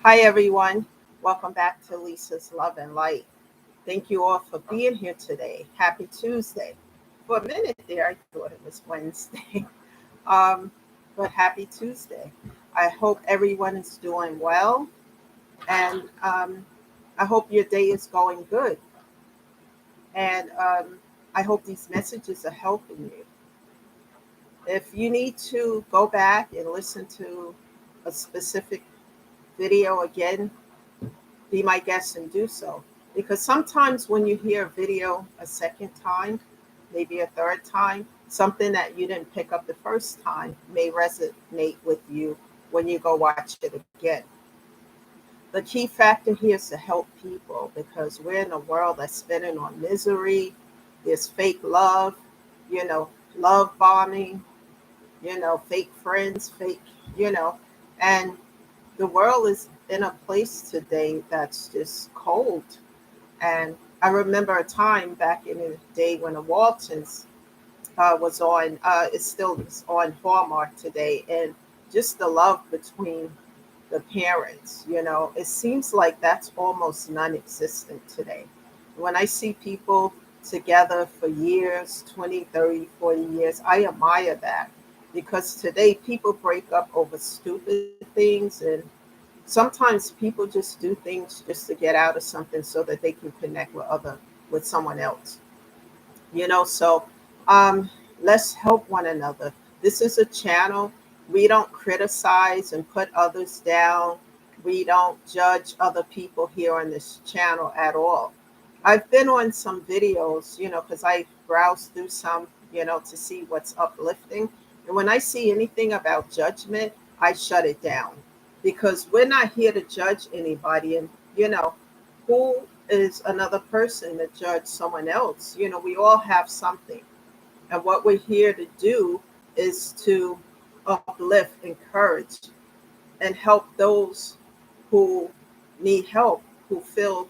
Hi, everyone. Welcome back to Lisa's Love and Light. Thank you all for being here today. Happy Tuesday. For a minute there, I thought it was Wednesday, um, but happy Tuesday. I hope everyone is doing well, and I hope your day is going good. And I hope these messages are helping you. If you need to go back and listen to a specific video again, be my guest and do so. Because sometimes when you hear a video a second time, maybe a third time, something that you didn't pick up the first time may resonate with you when you go watch it again. The key factor here is to help people because we're in a world that's spinning on misery. There's fake love, you know, love bombing, fake friends, fake, you know, and the world is in a place today that's just cold. And I remember a time back in the day when the Waltons was on, it still is on Hallmark today, and just the love between the parents, it seems like that's almost non existent today. When I see people together for years 20, 30, 40 years, I admire that because today people break up over stupid things and sometimes people just do things just to get out of something so that they can connect with someone else. So um let's help one another. This is a channel. We don't criticize and put others down. We don't judge other people here on this channel at all. I've been on some videos, because I browse through some, to see what's uplifting. And when I see anything about judgment, I shut it down because we're not here to judge anybody. And, who is another person to judge someone else? We all have something. And what we're here to do is to uplift, encourage, and help those who need help, who feel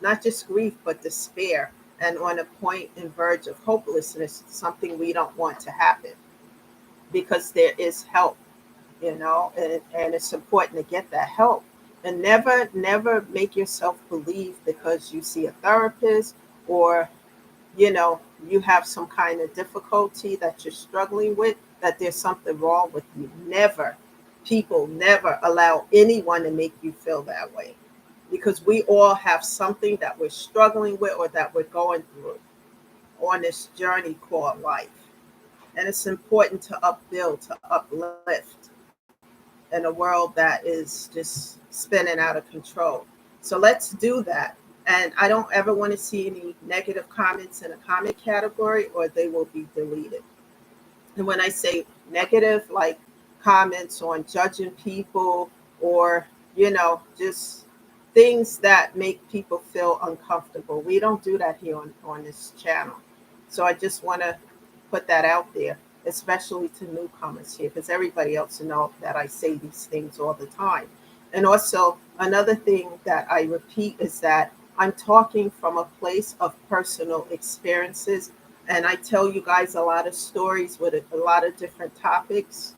not just grief, but despair and on a point and verge of hopelessness, something we don't want to happen because there is help, and it's important to get that help. And never make yourself believe because you see a therapist or you know you have some kind of difficulty that you're struggling with that there's something wrong with you. Never. People never allow anyone to make you feel that way because we all have something that we're struggling with or that we're going through on this journey called life. And it's important to upbuild, to uplift in a world that is just spinning out of control. So let's do that. And I don't ever want to see any negative comments in a comment category or they will be deleted. And when I say negative, like comments on judging people or, just things that make people feel uncomfortable, we don't do that here on this channel. So I just want to put that out there, especially to newcomers here, because everybody else knows that I say these things all the time. And also, another thing that I repeat is that I'm talking from a place of personal experiences and I tell you guys a lot of stories with a lot of different topics,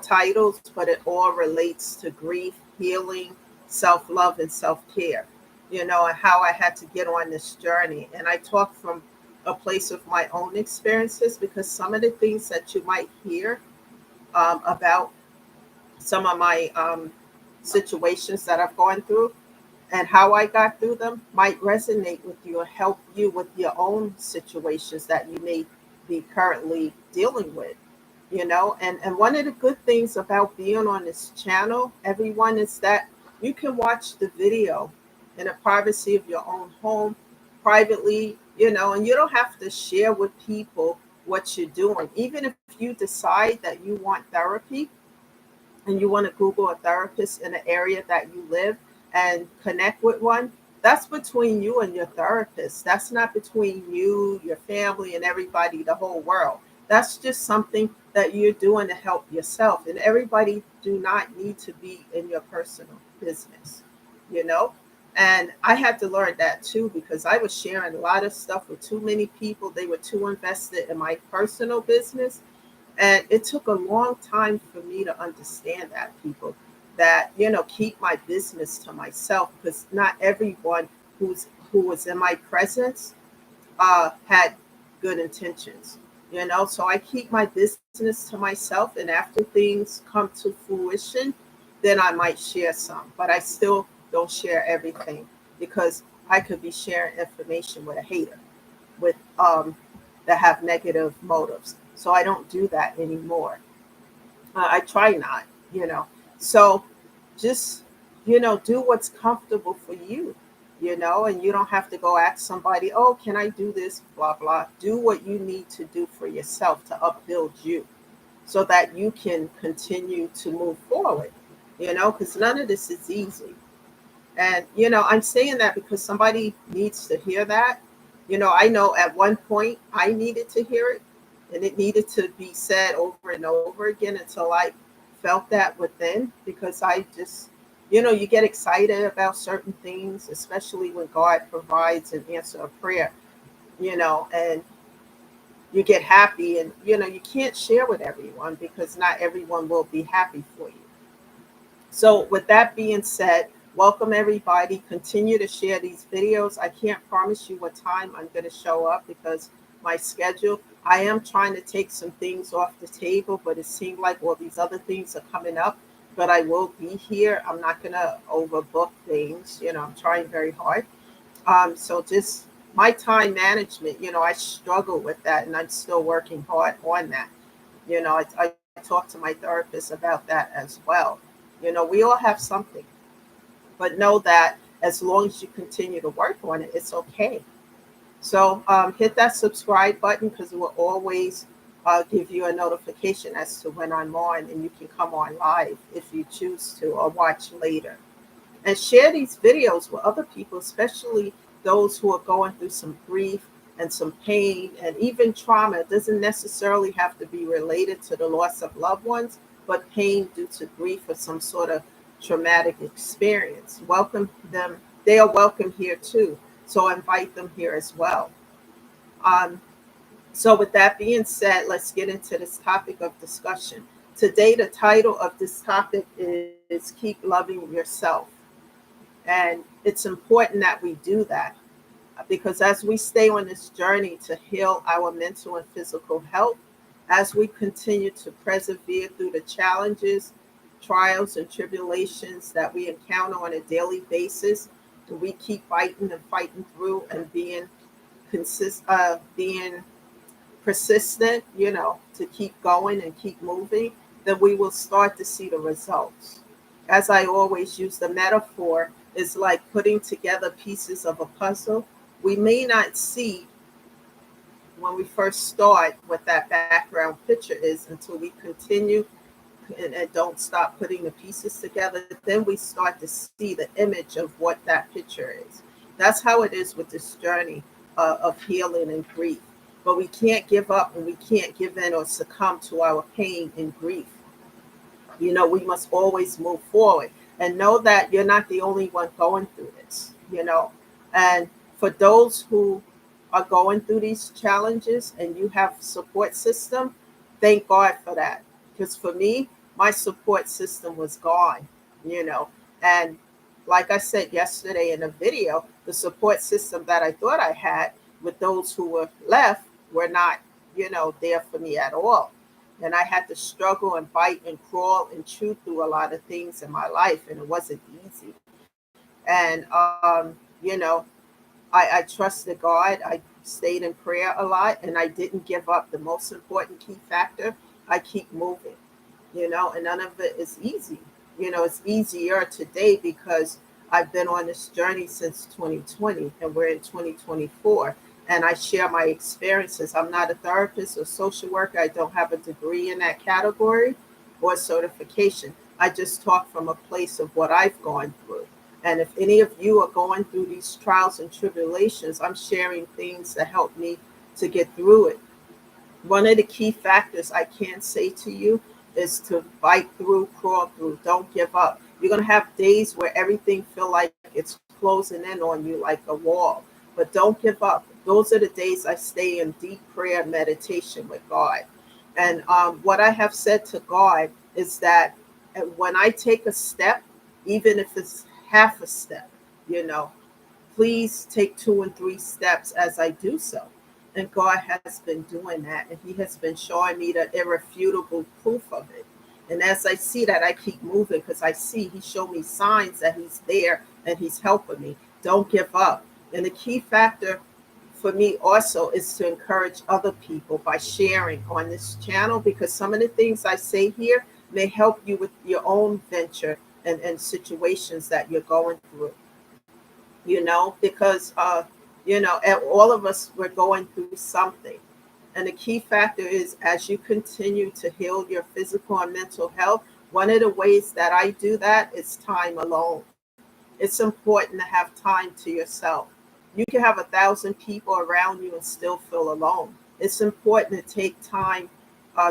titles, but it all relates to grief, healing, self love, and self care, and how I had to get on this journey. And I talk from a place of my own experiences because some of the things that you might hear about some of my situations that I've gone through and how I got through them might resonate with you or help you with your own situations that you may be currently dealing with, And one of the good things about being on this channel, everyone, is that you can watch the video in the privacy of your own home, privately, and you don't have to share with people what you're doing. Even if you decide that you want therapy, and you want to Google a therapist in the area that you live and connect with one, that's between you and your therapist. That's not between you, your family, and everybody, the whole world. That's just something that you're doing to help yourself. And everybody do not need to be in your personal business, you know? And I had to learn that too because I was sharing a lot of stuff with too many people. They were too invested in my personal business and it took a long time for me to understand that, people. that, keep my business to myself, because not everyone who was in my presence had good intentions. So I keep my business to myself, and after things come to fruition, then I might share some, but I still don't share everything, because I could be sharing information with a hater, with that have negative motives. So I don't do that anymore. I try not, you know. So just, do what's comfortable for you, and you don't have to go ask somebody, oh, can I do this? Blah, blah. Do what you need to do for yourself to upbuild you, so that you can continue to move forward, because none of this is easy. And, I'm saying that because somebody needs to hear that. I know at one point I needed to hear it, and it needed to be said over and over again until I felt that within, because I just, you get excited about certain things, especially when God provides an answer of prayer, and you get happy, and, you can't share with everyone because not everyone will be happy for you. So, with that being said, welcome everybody. Continue to share these videos. I can't promise you what time I'm going to show up, because my schedule, I am trying to take some things off the table, but it seemed like all these other things are coming up. But I will be here. I'm not going to overbook things. I'm trying very hard. So, just my time management, I struggle with that, and I'm still working hard on that. I talk to my therapist about that as well. We all have something, but know that as long as you continue to work on it, it's okay. So hit that subscribe button, because it will always give you a notification as to when I'm on, and you can come on live if you choose to, or watch later. And share these videos with other people, especially those who are going through some grief and some pain and even trauma. It doesn't necessarily have to be related to the loss of loved ones, but pain due to grief or some sort of traumatic experience. Welcome them. They are welcome here too. So invite them here as well. Um, so with that being said, let's get into this topic of discussion. Today, the title of this topic is Keep Loving Yourself. And it's important that we do that, because as we stay on this journey to heal our mental and physical health, as we continue to persevere through the challenges, trials, and tribulations that we encounter on a daily basis, we keep fighting and fighting through, and being persistent, to keep going and keep moving, then we will start to see the results. As I always use the metaphor, is like putting together pieces of a puzzle. We may not see when we first start what that background picture is until we continue and don't stop putting the pieces together. Then we start to see the image of what that picture is. That's how it is with this journey of healing and grief. But we can't give up, and we can't give in or succumb to our pain and grief. We must always move forward, and know that you're not the only one going through this. And for those who are going through these challenges and you have support system, thank God for that. Because for me, my support system was gone, you know. And like I said yesterday in a video, the support system that I thought I had with those who were left were not, there for me at all. And I had to struggle and bite and crawl and chew through a lot of things in my life, and it wasn't easy. And, I trusted God. I stayed in prayer a lot, and I didn't give up. The most important key factor, I keep moving, and none of it is easy. It's easier today because I've been on this journey since 2020, and we're in 2024. And I share my experiences. I'm not a therapist or social worker. I don't have a degree in that category or certification. I just talk from a place of what I've gone through. And if any of you are going through these trials and tribulations, I'm sharing things that help me to get through it. One of the key factors I can say to you is to fight through, crawl through. Don't give up. You're going to have days where everything feel like it's closing in on you like a wall, but don't give up. Those are the days I stay in deep prayer meditation with God. And what I have said to God is that And when I take a step, even if it's half a step, you know, please take 2 and 3 steps as I do so. And God has been doing that, and He has been showing me the irrefutable proof of it. And as I see that, I keep moving because I see He showed me signs that He's there and He's helping me. Don't give up. And the key factor for me also is to encourage other people by sharing on this channel, because some of the things I say here may help you with your own venture and situations that you're going through, because and all of us, we're going through something. And the key factor is, as you continue to heal your physical and mental health, one of the ways that I do that is time alone. It's important to have time to yourself. You can have 1,000 people around you and still feel alone. It's important to take time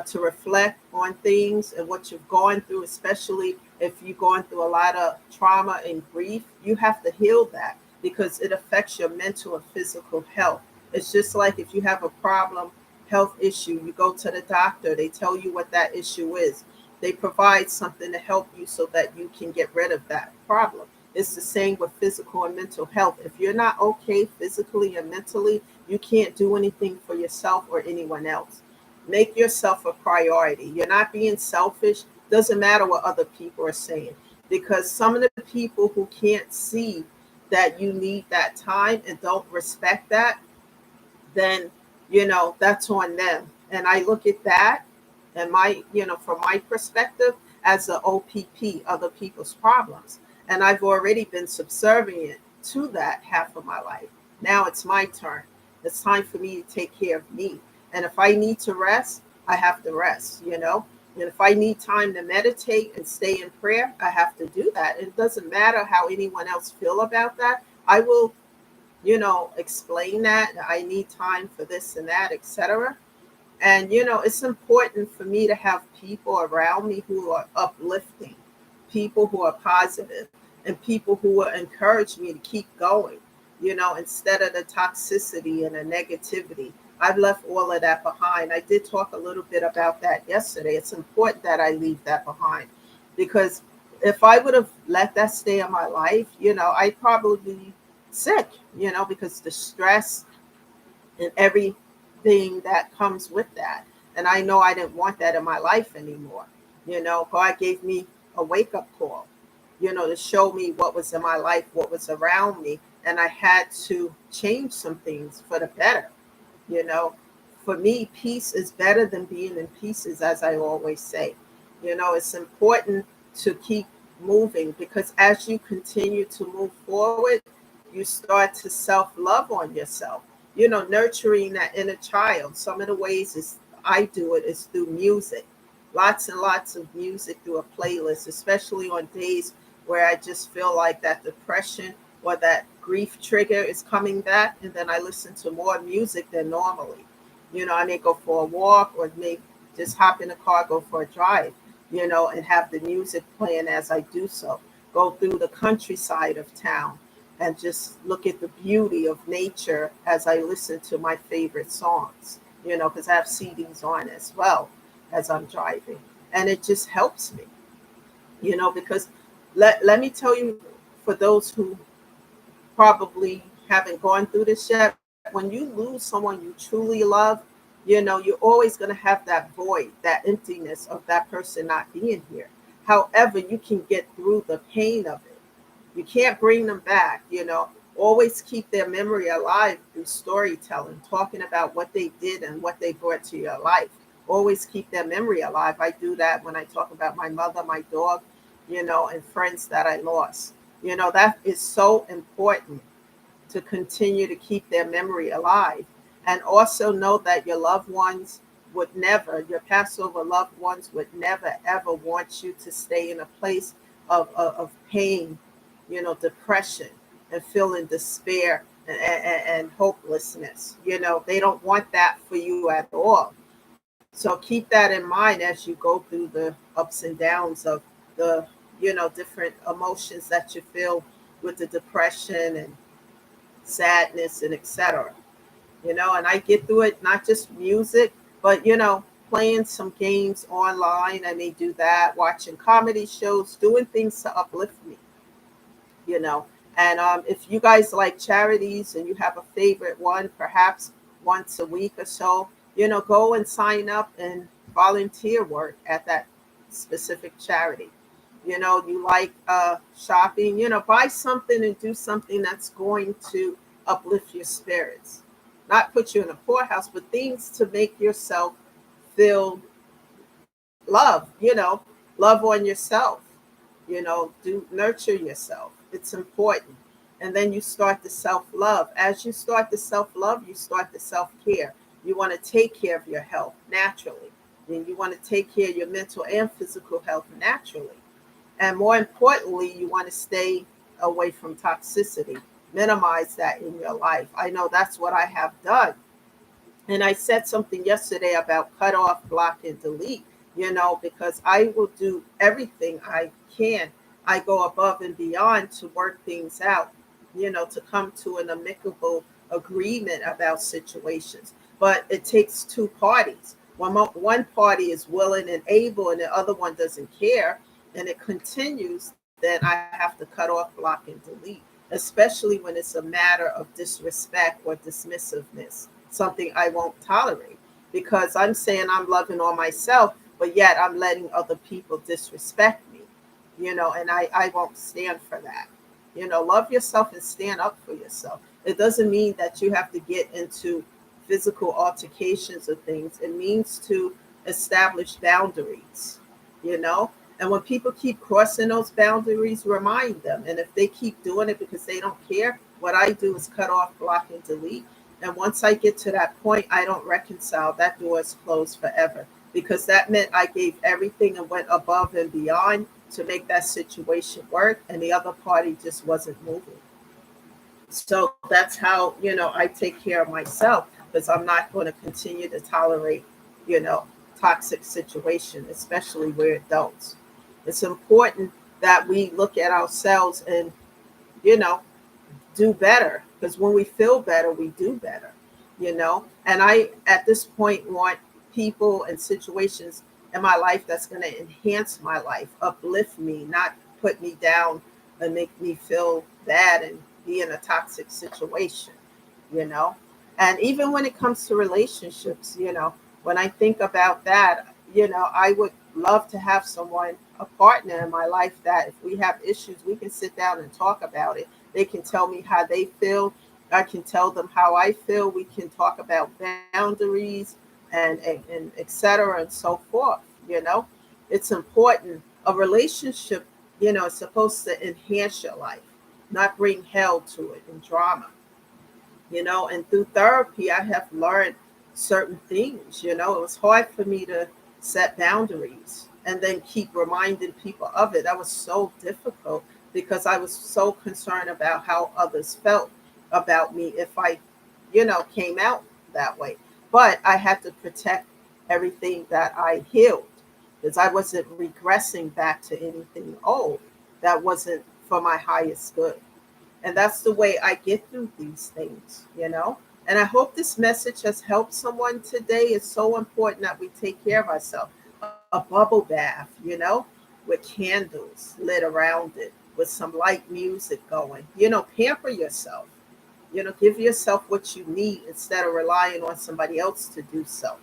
to reflect on things and what you've gone through, especially if you're going through a lot of trauma and grief. You have to heal that because it affects your mental and physical health. It's just like if you have a problem, health issue, you go to the doctor, they tell you what that issue is. They provide something to help you so that you can get rid of that problem. It's the same with physical and mental health. If you're not okay physically and mentally, you can't do anything for yourself or anyone else. Make yourself a priority. You're not being selfish. Doesn't matter what other people are saying, because some of the people who can't see that you need that time and don't respect that, then that's on them. And I look at that, and from my perspective, as an OPP, other people's problems. And I've already been subservient to that half of my life. Now it's my turn. It's time for me to take care of me. And if I need to rest, I have to rest. And if I need time to meditate and stay in prayer, I have to do that. It doesn't matter how anyone else feel about that. I will explain that I need time for this and that, etc. And it's important for me to have people around me who are uplifting, people who are positive, and people who will encourage me to keep going, instead of the toxicity and the negativity. I've left all of that behind. I did talk a little bit about that yesterday. It's important that I leave that behind, because if I would have let that stay in my life, I'd probably be sick, because the stress and everything that comes with that. And I know I didn't want that in my life anymore. God gave me a wake up call, to show me what was in my life, what was around me. And I had to change some things for the better. You know, for me, peace is better than being in pieces, as I always say. It's important to keep moving, because as you continue to move forward, you start to self love on yourself, nurturing that inner child. Some of the ways is I do it is through music, lots and lots of music through a playlist, especially on days where I just feel like that depression or that grief trigger is coming back, and then I listen to more music than normally. I may go for a walk or may just hop in the car, go for a drive, and have the music playing as I do so. Go through the countryside of town and just look at the beauty of nature as I listen to my favorite songs, because I have CDs on as well as I'm driving. And it just helps me, because let me tell you, for those who probably haven't gone through this yet, when you lose someone you truly love, you're always going to have that void, that emptiness of that person not being here. However, you can get through the pain of it. You can't bring them back, always keep their memory alive through storytelling, talking about what they did and what they brought to your life. Always keep their memory alive. I do that when I talk about my mother, my dog, and friends that I lost. That is so important, to continue to keep their memory alive. And also know that your loved ones would never, your Passover loved ones would never, ever want you to stay in a place of pain, depression, and feeling despair and hopelessness. They don't want that for you at all. So keep that in mind as you go through the ups and downs of the, different emotions that you feel with the depression and sadness and etc. And I get through it, not just music, but playing some games online. I may do that, watching comedy shows, doing things to uplift me, you know. And if you guys like charities and you have a favorite one, perhaps once a week or so, go and sign up and volunteer work at that specific charity. You like shopping, buy something and do something that's going to uplift your spirits. Not put you in a poorhouse, but things to make yourself feel love, love on yourself, do nurture yourself. It's important. And then you start the self-love. As you start the self-love, you start the self-care. You want to take care of your health naturally. And you want to take care of your mental and physical health naturally. And more importantly, you want to stay away from toxicity. Minimize that in your life. I know that's what I have done. And I said something yesterday about cut off, block, and delete, because I will do everything I can. I go above and beyond to work things out, to come to an amicable agreement about situations. But it takes two parties. One party is willing and able, and the other one doesn't care, and it continues, then I have to cut off, block, and delete, especially when it's a matter of disrespect or dismissiveness, something I won't tolerate, because I'm saying I'm loving on myself, but yet I'm letting other people disrespect me, and I won't stand for that. Love yourself and stand up for yourself. It doesn't mean that you have to get into physical altercations or things. It means to establish boundaries, you know? And when people keep crossing those boundaries, remind them. And if they keep doing it because they don't care, what I do is cut off, block, and delete. And once I get to that point, I don't reconcile. That door is closed forever, because that meant I gave everything and went above and beyond to make that situation work, and the other party just wasn't moving. So that's how, I take care of myself, because I'm not going to continue to tolerate, you know, toxic situation, especially we're adults. It's important that we look at ourselves and, you know, do better, because when we feel better, we do better, And I, at this point, want people and situations in my life that's going to enhance my life, uplift me, not put me down and make me feel bad and be in a toxic situation, you know. And even when it comes to relationships, when I think about that, I would love to have someone, a partner in my life, that if we have issues, we can sit down and talk about it. They can tell me how they feel. I can tell them how I feel. We can talk about boundaries and et cetera and so forth. It's important. A relationship, is supposed to enhance your life, not bring hell to it and drama. And through therapy, I have learned certain things. It was hard for me to set boundaries and then keep reminding people of it. That was so difficult, because I was so concerned about how others felt about me if I, came out that way. But I had to protect everything that I healed, because I wasn't regressing back to anything old that wasn't for my highest good. And that's the way I get through these things. And I hope this message has helped someone today. It's so important that we take care of ourselves. A bubble bath, with candles lit around it, with some light music going. Pamper yourself. Give yourself what you need instead of relying on somebody else to do so.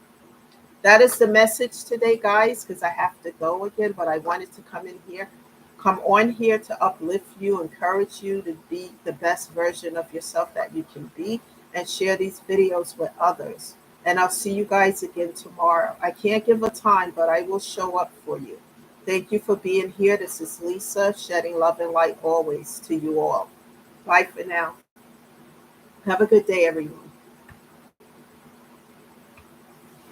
That is the message today, guys, because I have to go again, but I wanted to come on here to uplift you, encourage you to be the best version of yourself that you can be, and share these videos with others. And I'll see you guys again tomorrow. I can't give a time, but I will show up for you. Thank you for being here. This is Lisa, shedding love and light always to you all. Bye for now. Have a good day, everyone.